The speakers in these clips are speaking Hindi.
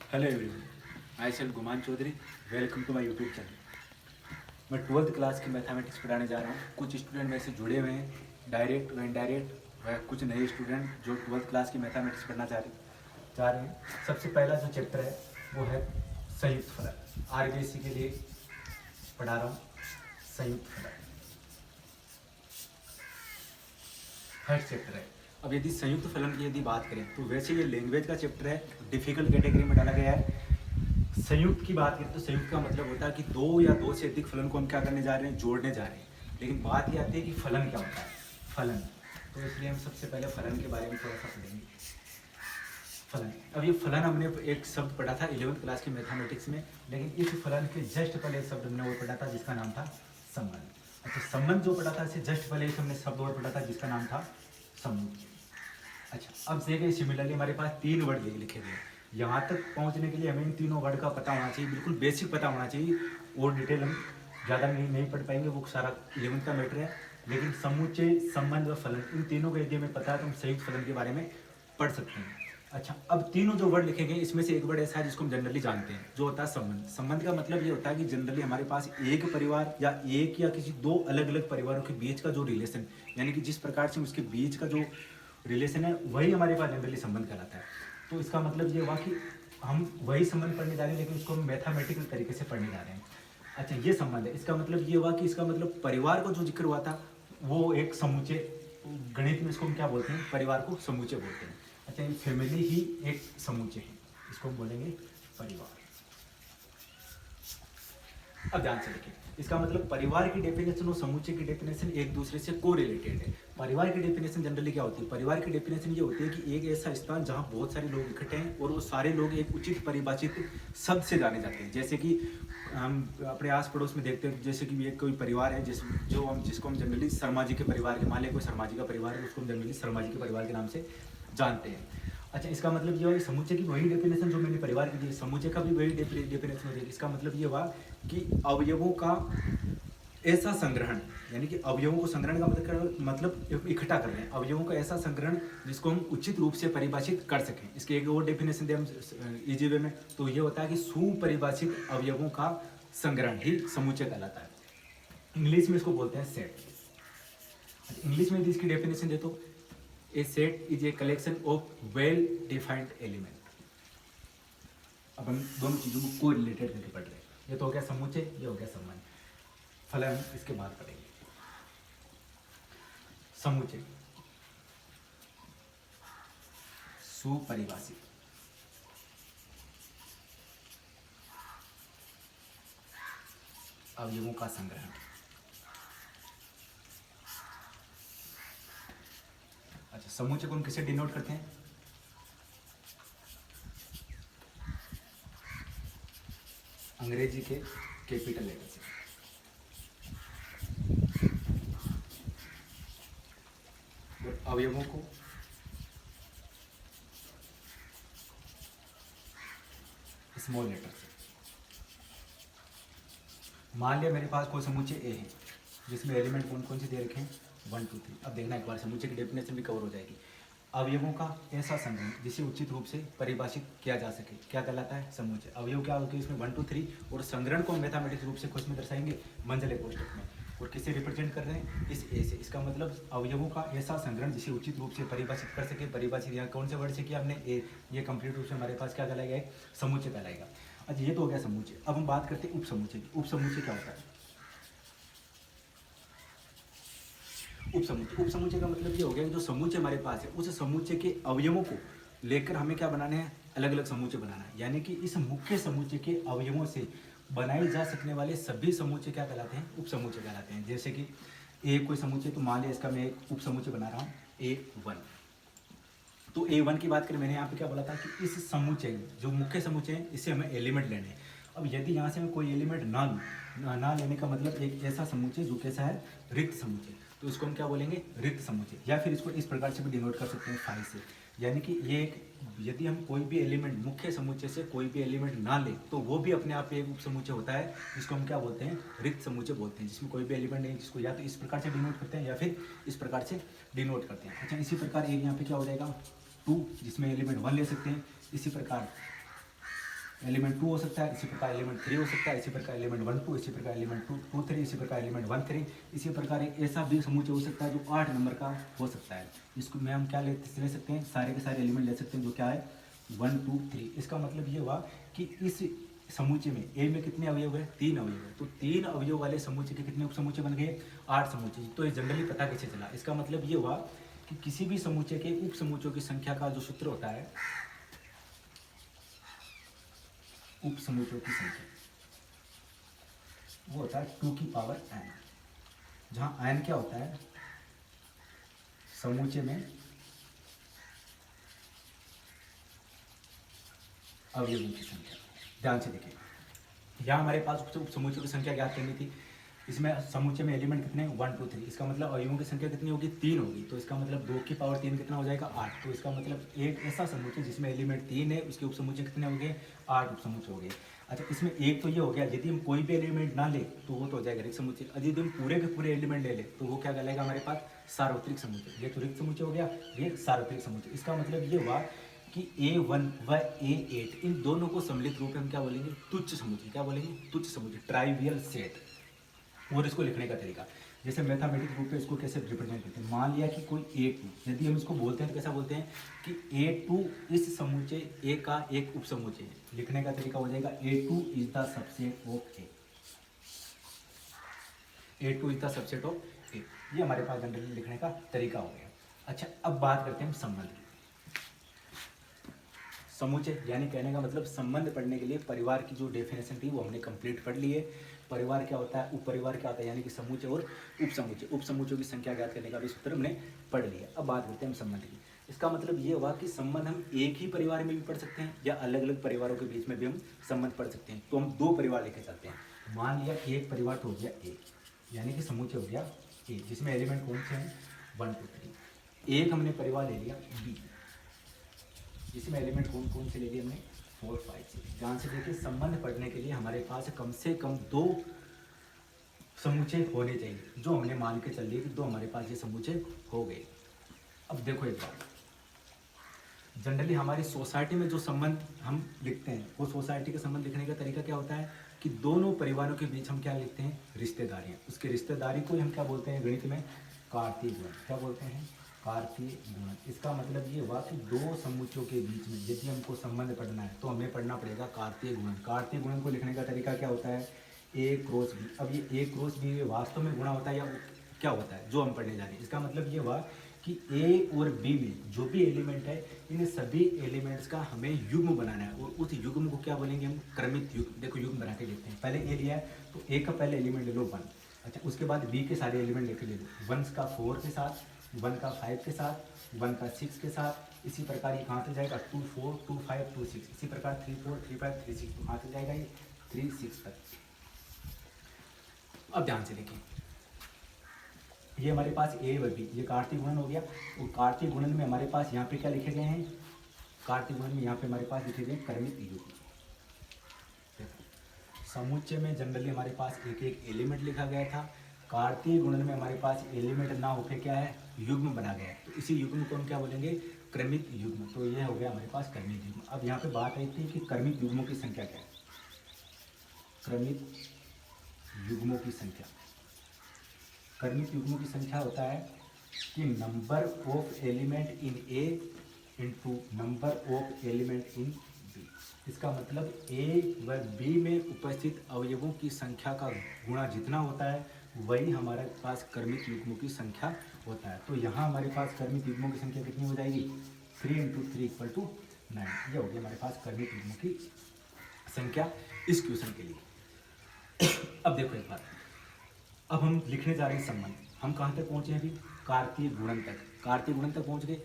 Hello everyone, I self Guman Chaudhary. Welcome to my YouTube channel. मैं 12th क्लास की मैथमेटिक्स पढ़ाने जा रहा हूँ। कुछ स्टूडेंट मेरे से जुड़े हुए हैं डायरेक्ट व इनडायरेक्ट, व कुछ नए स्टूडेंट जो 12th क्लास की मैथमेटिक्स पढ़ना चाह रहे हैं। सबसे पहला जो चैप्टर है वो है संयुक्त फलन। आरबीएससी के लिए पढ़ा रहा हूँ संयुक्त फलन, फर्स्ट चैप्टर है। अब यदि संयुक्त फलन की यदि बात करें तो वैसे ये लैंग्वेज का चैप्टर है, डिफिकल्ट कैटेगरी में डाला गया है। संयुक्त की बात करें तो संयुक्त का मतलब होता है कि दो या दो से अधिक फलन को हम क्या करने जा रहे हैं, जोड़ने जा रहे हैं। लेकिन बात ये आती है कि फलन क्या होता है, फलन। तो इसलिए हम सबसे पहले फलन के बारे में थोड़ा सा पढ़ेंगे। फलन, अब ये फलन हमने एक शब्द पढ़ा था 11th क्लास की मैथमेटिक्स में, लेकिन इस फलन के जस्ट पहले एक शब्द हमने वो पढ़ा था जिसका नाम था संबंध। अच्छा, संबंध जो पढ़ा था इससे जस्ट पहले एक हमने शब्द और पढ़ा था जिसका नाम था समूह। अच्छा, अब देखिए सिमिलरली हमारे पास तीन वर्ड लिखे गए हैं। यहाँ तक पहुँचने के लिए हमें इन तीनों वर्ड का पता होना चाहिए, बिल्कुल बेसिक पता होना चाहिए। और डिटेल हम ज़्यादा नहीं पढ़ पाएंगे, वो सारा 11th का मैटर है। लेकिन समुच्चय, संबंध व फलन, इन तीनों का यदि हमें पता है तो हम संयुक्त फलन के बारे में पढ़ सकते हैं। अच्छा, अब तीनों जो वर्ड लिखे गए इसमें से एक वर्ड ऐसा है जिसको हम जनरली जानते हैं, जो होता है संबंध। संबंध का मतलब ये होता है कि जनरली हमारे पास एक परिवार या एक या किसी दो अलग अलग परिवारों के बीच का जो रिलेशन, यानी कि जिस प्रकार से उसके बीच का जो रिलेशन है वही हमारे पास जनरली संबंध कहलाता है। तो इसका मतलब ये हुआ कि हम वही संबंध पढ़ने जा रहे हैं, लेकिन उसको हम मैथमेटिकल तरीके से पढ़ने जा रहे हैं। अच्छा, ये संबंध है, इसका मतलब ये हुआ कि इसका मतलब परिवार को जो जिक्र हुआ था वो एक समुच्चय, गणित में इसको हम क्या बोलते हैं, परिवार को समुच्चय बोलते हैं। अच्छा, ये फैमिली ही एक समुच्चय है, इसको हम बोलेंगे परिवार। अब ध्यान से देखिए, इसका मतलब परिवार की डेफिनेशन और समुच्चय की डेफिनेशन एक दूसरे से को रिलेटेड है। परिवार की डेफिनेशन जनरली क्या होती है, परिवार की डेफिनेशन ये होती है कि एक ऐसा स्थान जहां बहुत सारे लोग इकट्ठे हैं और वो सारे लोग एक उचित परिभाषित शब्द से जाने जाते हैं। जैसे कि हम अपने आस पड़ोस में देखते हैं, जैसे कि एक कोई परिवार है जिसको हम जनरली शर्मा जी के परिवार के, मान लें कोई शर्मा जी का परिवार है, उसको हम जनरली शर्मा जी के परिवार के नाम से जानते हैं। अच्छा, इसका मतलब ये हुआ समुच्चय की वही डेफिनेशन जो मैंने परिवार की दी, समुच्चय का भी वही डेफिनेशन होती है। इसका मतलब ये हुआ कि अवयवों का ऐसा संग्रहण, यानी कि अवयवों को संग्रहण का मतलब इकट्ठा कर रहे हैं, अवयवों का ऐसा संग्रहण जिसको हम उचित रूप से परिभाषित कर सकें। इसके एक और डेफिनेशन दे हम इजी वे में, तो ये होता है कि सुपरिभाषित अवयवों का संग्रहण ही समुच्चय कहलाता है। इंग्लिश में इसको बोलते हैं सेट। इंग्लिश में इसकी डेफिनेशन दे तो A set is a collection of well defined element। अब हम दोनों चीजों को को रिलेटेड करके पढ़ रहे हैं। ये तो हो गया समुच्चय, ये हो गया संबंध। फलन इसके बाद पढ़ेंगे। समुच्चय सुपरिभाषित अवयवों का संग्रहण। अच्छा, समुच्चय को हम किसे डिनोट करते हैं, अंग्रेजी के कैपिटल लेटर से। और अवयवों को स्मॉल लेटर से। मान लिया मेरे पास कोई समुच्चय ए है जिसमें एलिमेंट कौन कौन से दे रखे हैं, 1 2 3। अब देखना एक बार, समुच्चय की डेफिनेशन भी कवर हो जाएगी। अवयवों का ऐसा संग्रह जिसे उचित रूप से परिभाषित किया जा सके क्या कहलाता है, समुच्चय। अवयव क्या होगा, इसमें 1 2 3, और संग्रहण को मैथमेटिक्स रूप से कुछ में दर्शाएंगे मंझले कोष्ठक में। और किसे रिप्रेजेंट कर रहे हैं, इस ए से। इसका मतलब अवयवों का ऐसा संग्रहण जिसे उचित रूप से परिभाषित कर सके। परिभाषित यहाँ कौन से वर्ड से किया हमने, ए। ये कंप्लीट रूप से हमारे पास क्या कहलाएगा, एक समुच्चय कहलाएगा। अच्छा, ये तो हो गया समुच्चय। अब हम बात करते हैं उप समुच्चय की। उप समुच्चय क्या होता है, उप समुच्चय का मतलब ये हो गया कि जो समुच्चय हमारे पास है उस समुच्चय के अवयवों को लेकर हमें क्या बनाना है, अलग अलग समुच्चय बनाना है। यानी कि इस मुख्य समुच्चय के अवयवों से बनाए जा सकने वाले सभी समुच्चय क्या कहलाते हैं, उप समुच्चय कहलाते हैं। जैसे कि एक कोई समुच्चय, तो मान लिया इसका मैं एक उप समुच्चय बना रहा हूँ A1। तो A1 की बात करें, मैंने यहाँ पे क्या बोला था कि इस समुच्चय जो मुख्य समुच्चय है इससे हमें एलिमेंट लेने हैं। अब यदि यहाँ से मैं कोई एलिमेंट ना लेने का मतलब एक ऐसा समुच्चय जो कैसा है, रिक्त समुच्चय, तो इसको हम क्या बोलेंगे, रिक्त समुच्चय। या फिर इसको इस प्रकार से भी डिनोट कर सकते हैं फाई से। यानी कि ये एक, यदि हम कोई भी एलिमेंट मुख्य समुच्चय से कोई भी एलिमेंट ना ले तो वो भी अपने आप एक उप समुच्चय होता है, जिसको हम क्या बोलते हैं, रिक्त समुच्चय बोलते हैं। जिसमें कोई भी एलिमेंट नहीं, जिसको या तो इस प्रकार से डिनोट करते हैं या फिर इस प्रकार से डिनोट करते हैं। अच्छा, इसी प्रकार एक यहाँ पे क्या हो जाएगा 2, जिसमें एलिमेंट 1 ले सकते हैं। इसी प्रकार एलिमेंट 2 हो सकता है, इसी प्रकार एलिमेंट 3 हो सकता है, इसी प्रकार एलिमेंट 1 2, इसी प्रकार एलिमेंट 2 3, इसी प्रकार एलिमेंट 1 3, इसी प्रकार एक ऐसा भी समुच्चय हो सकता है जो 8 नंबर का हो सकता है। इसको में हम क्या ले सकते हैं, सारे के सारे एलिमेंट ले सकते हैं जो क्या है 1 2 3। इसका मतलब ये हुआ कि इस समुच्चय में ए में कितने अवयव है, 3 अवयव है, तो 3 अवयव वाले समुच्चय के कितने उपसमुच्चय बन गए, 8 समुच्चय। तो ये जनरली पता कैसे चला, इसका मतलब ये हुआ कि किसी भी समुच्चय के उपसमुच्चयों की संख्या का जो सूत्र होता है, उपसमुच्चयों की संख्या वो होता है 2 की पावर n, जहां n क्या होता है, समुच्चय में अवयवों की संख्या। ध्यान से देखिए, यहाँ हमारे पास उपसमुच्चयों की संख्या ज्ञात करनी थी। इसमें समुच्चय में एलिमेंट कितने हैं 1 2 3, इसका मतलब अवयवों की संख्या कितनी होगी 3 होगी, तो इसका मतलब 2 की पावर 3 कितना हो जाएगा 8। तो इसका मतलब एक ऐसा समुच्चय जिसमें एलिमेंट 3 है उसके उपसमुच्चय कितने हो गए 8 उपसमुच्चय हो गए। अच्छा, इसमें एक तो ये हो गया, यदि हम कोई भी एलिमेंट ना ले तो वो तो हो जाएगा रिक्त समुच्चय, यदि हम पूरे के पूरे एलिमेंट ले ले तो वो क्या कहलाएगा हमारे पास सार्वत्रिक समुच्चय। ये तो रिक्त समुच्चय हो गया, ये सार्वत्रिक समुच्चय। इसका मतलब ये हुआ कि A1 व A8 इन दोनों को सम्मिलित रूप में हम क्या बोलेंगे, तुच्छ समुच्चय। क्या बोलेंगे, तुच्छ समुच्चय, ट्राइवियल सेट। और इसको लिखने का तरीका, जैसे मैथमेटिक रूप में इसको कैसे रिप्रेजेंट करते हैं, मान लिया कि कोई A2, यदि हम इसको बोलते हैं तो कैसा बोलते हैं कि A2 इस समुच्चय A का एक उपसमुच्चय है। लिखने का तरीका हो जाएगा A2 is the subset of A। A2 is the subset of A। ये हमारे पास जनरली लिखने का तरीका हो गया। अच्छा, अब बात करते हैं हम संबंध की। समुच्चय यानी कहने का मतलब संबंध पढ़ने के लिए परिवार की जो डेफिनेशन थी वो हमने कंप्लीट पढ़ ली है। परिवार क्या होता है, उपपरिवार क्या होता है, यानी कि समुच्चय और उपसमुच्चय। उपसमुच्चयों की संख्या ज्ञात करने का भी सूत्र हमने पढ़ लिया। अब बात करते हैं हम संबंध की। इसका मतलब ये हुआ कि संबंध हम एक ही परिवार में भी पढ़ सकते हैं या अलग अलग परिवारों के बीच में भी हम संबंध पढ़ सकते हैं। तो हम 2 परिवार लेके चलते हैं। मान लिया एक परिवार तो हो गया ए, यानी कि समुच्चय हो गया ए, जिसमें एलिमेंट कौन से हैं 1 2 3। एक हमने परिवार ले लिया बी, जिसमें एलिमेंट कौन कौन से ले लिए हमने 4 5 6। ध्यान से देखिए, संबंध पढ़ने के लिए हमारे पास कम से कम 2 समुच्चय होने चाहिए, जो हमने मान के चल लिए कि 2 हमारे पास ये समुच्चय हो गए। अब देखो एक बात, जनरली हमारी सोसाइटी में जो संबंध हम लिखते हैं वो सोसाइटी के संबंध लिखने का तरीका क्या होता है कि दोनों परिवारों के बीच हम क्या लिखते हैं, रिश्तेदारियाँ। उसके रिश्तेदारी को हम क्या बोलते हैं गणित में, कार्तीय गुणन। क्या बोलते हैं, कार्तीय गुणन। इसका मतलब ये हुआ कि 2 समुच्चयों के बीच में यदि हमको संबंध पढ़ना है तो हमें पढ़ना पड़ेगा कार्तीय गुणन। कार्तीय गुणन को लिखने का तरीका क्या होता है, A क्रॉस B। अब ये A क्रॉस B वास्तव में गुणा होता है या क्या होता है जो हम पढ़ने जा रहे हैं। इसका मतलब ये हुआ कि A और B में जो भी एलिमेंट है इन सभी एलिमेंट्स का हमें युग्म बनाना है, और उस युग्म को क्या बोलेंगे हम, क्रमित युग्म। देखो युग्म बना के देखते हैं, पहले A लिया है तो A का पहले एलिमेंट ले लो 1। अच्छा, उसके बाद B के सारे एलिमेंट लेके ले लो, 1 का 4 के साथ, 1 का 5 के साथ, 1 का 6 के साथ। इसी प्रकार ये कहाँ से जाएगा 2 4 2 5 2 6। इसी प्रकार 3 4 3 5 3 6 कहाँ से जाएगा ये 3 6 तक। अब ध्यान से देखिए, ये हमारे पास A व B, ये कार्तीय गुणन हो गया। और कार्तीय गुणन में हमारे पास यहाँ पे क्या लिखे गए हैं, कार्तीय गुणन में यहाँ पे हमारे पास लिखे गए क्रमित युग्म। समुच्चय में जनरली हमारे पास एक एक एलिमेंट लिखा गया था, कार्तीय गुणन में हमारे पास एलिमेंट ना होकर क्या है, युग्म बना गया है। तो इसी युग्म को हम क्या बोलेंगे, क्रमित युग्म। तो ये हो गया हमारे पास क्रमित युग्म। अब यहाँ पे बात आई थी कि क्रमित युग्मों की संख्या क्या है। क्रमित युग्मों की संख्या, क्रमित युग्मों की संख्या होता है कि number of element in A into number of element in B. इसका मतलब ए व बी में उपस्थित अवयवों की संख्या का गुणा जितना होता है वही हमारे पास क्रमित युग्मों की संख्या होता है। तो यहाँ हमारे पास क्रमित युग्मों की संख्या कितनी हो जाएगी, 3 × 3 = 9। यह होगी हमारे पास क्रमित युग्मों की संख्या इस क्वेश्चन के लिए। अब देखो एक बात, अब हम लिखने जा रहे हैं संबंध। हम कहाँ तक पहुँचे हैं अभी, कार्तीय गुणन तक। कार्तीय गुणन तक पहुँच गए।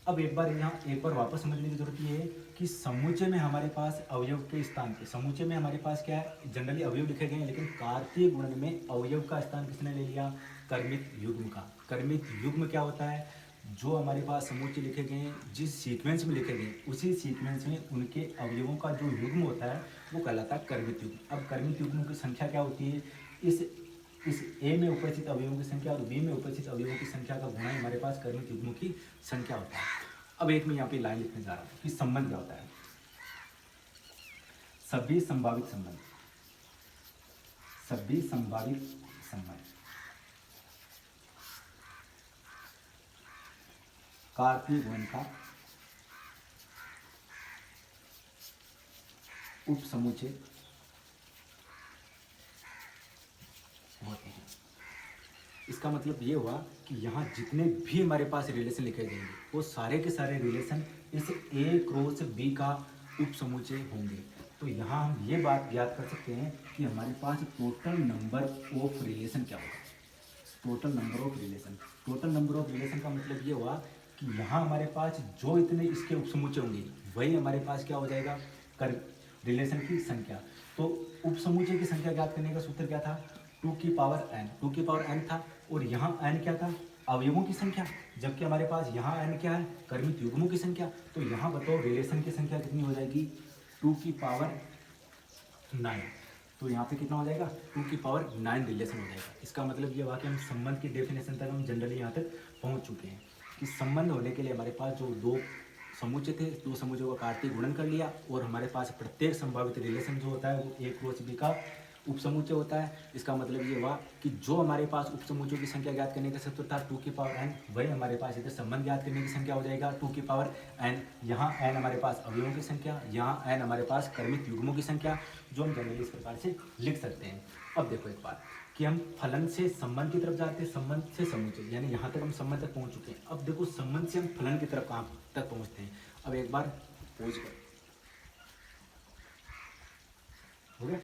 अब एक बार वापस समझने की जरूरत ये है कि समुच्चय में हमारे पास अवयव के स्थान पे, समुच्चय में हमारे पास क्या है, जनरली अवयव लिखे गए हैं, लेकिन कार्तीय गुणन में अवयव का स्थान किसने ले लिया, कर्मित युग्म का। कर्मित युग्म क्या होता है, जो हमारे पास समुच्चय लिखे गए हैं जिस सीक्वेंस में लिखे गए उसी सीक्वेंस में उनके अवयवों का जो युग्म होता है वो कहलाता है कर्मित युग्म। अब कर्मित युग्मों की संख्या क्या होती है, इस ए में उपस्थित अवयवों की संख्या और बी में उपस्थित अवयवों की संख्या का गुणा हमारे पास कर्मित युग्मों की संख्या होता है। अब एक मैं यहाँ पे लाइन लिखने जा रहा हूँ कि संबंध क्या होता है। सभी संभावित संबंध, सभी संभावित संबंध कार्तीय गुणन का उपसमुच्चय होते हैं। इसका मतलब ये हुआ कि यहाँ जितने भी हमारे पास रिलेशन लिखे जाएंगे वो सारे के सारे रिलेशन इस ए क्रॉस बी का उपसमुच्चय होंगे। तो यहाँ हम ये बात याद कर सकते हैं कि हमारे पास टोटल नंबर ऑफ रिलेशन क्या होगा, total number of relation. Total number of relation का मतलब ये हुआ कि यहाँ हमारे पास जो इतने इसके उपसमुच्चय होंगे वही हमारे पास क्या हो जाएगा, कर रिलेशन की संख्या। तो उपसमुच्चय की संख्या ज्ञात करने का सूत्र क्या था, 2 की पावर n, 2 की पावर n था। और यहाँ n क्या था, अवयवों की संख्या, जबकि हमारे पास यहाँ n क्या है, क्रमिक युग्मों की संख्या। तो यहाँ बताओ रिलेशन की संख्या कितनी हो जाएगी, 2 की पावर 9। तो यहाँ पे कितना हो जाएगा, 2 की पावर 9 रिलेशन हो जाएगा। इसका मतलब ये हुआ कि हम संबंध की डेफिनेशन तक हम जनरली यहाँ तक पहुँच चुके हैं कि संबंध होने के लिए हमारे पास जो दो समुच्चय थे, दो समुच्चयों का कार्तीय गुणन कर लिया और हमारे पास प्रत्येक संभावित रिलेशन जो होता है वो ए क्रॉस बी का उपसमुच्चय होता है। इसका मतलब ये हुआ कि जो हमारे पास उपसमुच्चयों की संख्या ज्ञात करने का सूत्र था 2 की पावर n, वही हमारे पास इधर संबंध ज्ञात करने की संख्या हो जाएगा 2 की पावर n। यहाँ n हमारे पास अवयवों की संख्या, यहाँ n हमारे पास क्रमिक युग्मों की संख्या, जो हम जनरली इस प्रकार से लिख सकते हैं। अब देखो एक बात कि हम फलन से संबंध की तरफ जाते हैं, संबंध से समुच्चय, यानी यहाँ तक हम संबंध तक पहुँच चुके हैं। अब देखो संबंध से हम फलन की तरफ कहाँ तक पहुँचते हैं। अब एक बार पॉज कर